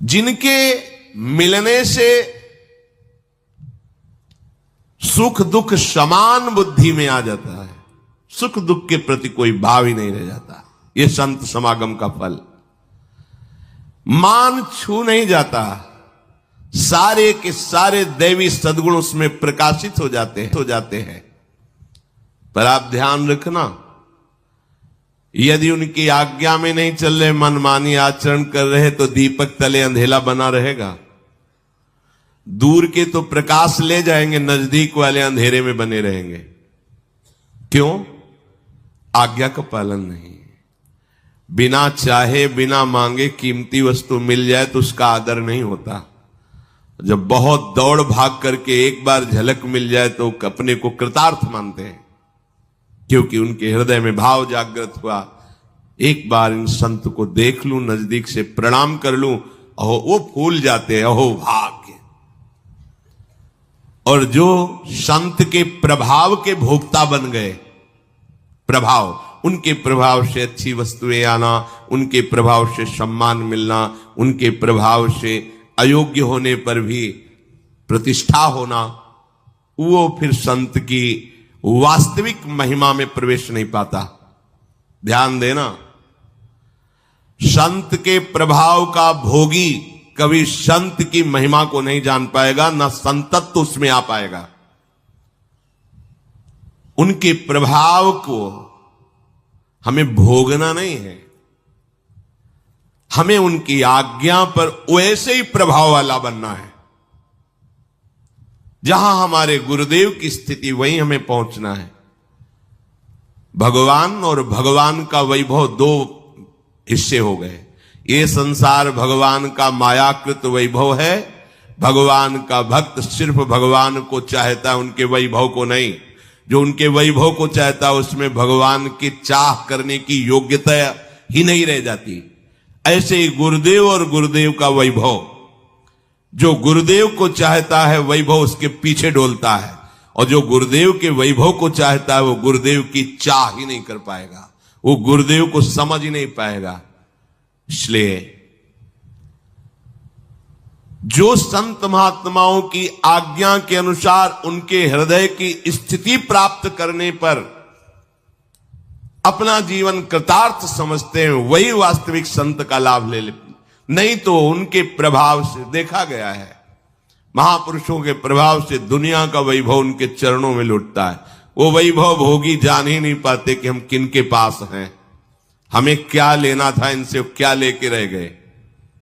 जिनके मिलने से सुख दुख समान बुद्धि में आ जाता है, सुख दुख के प्रति कोई भाव ही नहीं रह जाता। यह संत समागम का फल। मान छू नहीं जाता, सारे के सारे दैवी सद्गुण उसमें प्रकाशित हो जाते हैं। पर आप ध्यान रखना, यदि उनकी आज्ञा में नहीं चल रहे, मनमानी आचरण कर रहे, तो दीपक तले अंधेला बना रहेगा। दूर के तो प्रकाश ले जाएंगे, नजदीक वाले अंधेरे में बने रहेंगे। क्यों? आज्ञा का पालन नहीं। बिना चाहे बिना मांगे कीमती वस्तु मिल जाए तो उसका आदर नहीं होता। जब बहुत दौड़ भाग करके एक बार झलक मिल जाए तो अपने को कृतार्थ मानते हैं, क्योंकि उनके हृदय में भाव जागृत हुआ, एक बार इन संत को देख लूं, नजदीक से प्रणाम कर लूं, अहो वो फूल जाते हैं, अहो भाग्य। और जो संत के प्रभाव के भोक्ता बन गए, प्रभाव, उनके प्रभाव से अच्छी वस्तुएं आना, उनके प्रभाव से सम्मान मिलना, उनके प्रभाव से अयोग्य होने पर भी प्रतिष्ठा होना, वो फिर संत की वास्तविक महिमा में प्रवेश नहीं पाता। ध्यान देना, संत के प्रभाव का भोगी कभी संत की महिमा को नहीं जान पाएगा, ना संतत्व उसमें आ पाएगा। उनके प्रभाव को हमें भोगना नहीं है, हमें उनकी आज्ञा पर वैसे ही प्रभाव वाला बनना है। जहां हमारे गुरुदेव की स्थिति, वहीं हमें पहुंचना है। भगवान और भगवान का वैभव दो हिस्से हो गए। ये संसार भगवान का मायाकृत वैभव है। भगवान का भक्त सिर्फ भगवान को चाहता है, उनके वैभव को नहीं। जो उनके वैभव को चाहता है उसमें भगवान की चाह करने की योग्यता ही नहीं रह जाती। ऐसे ही गुरुदेव और गुरुदेव का वैभव, जो गुरुदेव को चाहता है वैभव उसके पीछे डोलता है, और जो गुरुदेव के वैभव को चाहता है वो गुरुदेव की चाह ही नहीं कर पाएगा, वो गुरुदेव को समझ ही नहीं पाएगा। इसलिए जो संत महात्माओं की आज्ञा के अनुसार उनके हृदय की स्थिति प्राप्त करने पर अपना जीवन कृतार्थ समझते हैं, वही वास्तविक संत का लाभ ले लेते। नहीं तो उनके प्रभाव से देखा गया है, महापुरुषों के प्रभाव से दुनिया का वैभव उनके चरणों में लुटता है। वो वैभव भोगी जान ही नहीं पाते कि हम किन के पास हैं, हमें क्या लेना था इनसे, क्या लेके रह गए।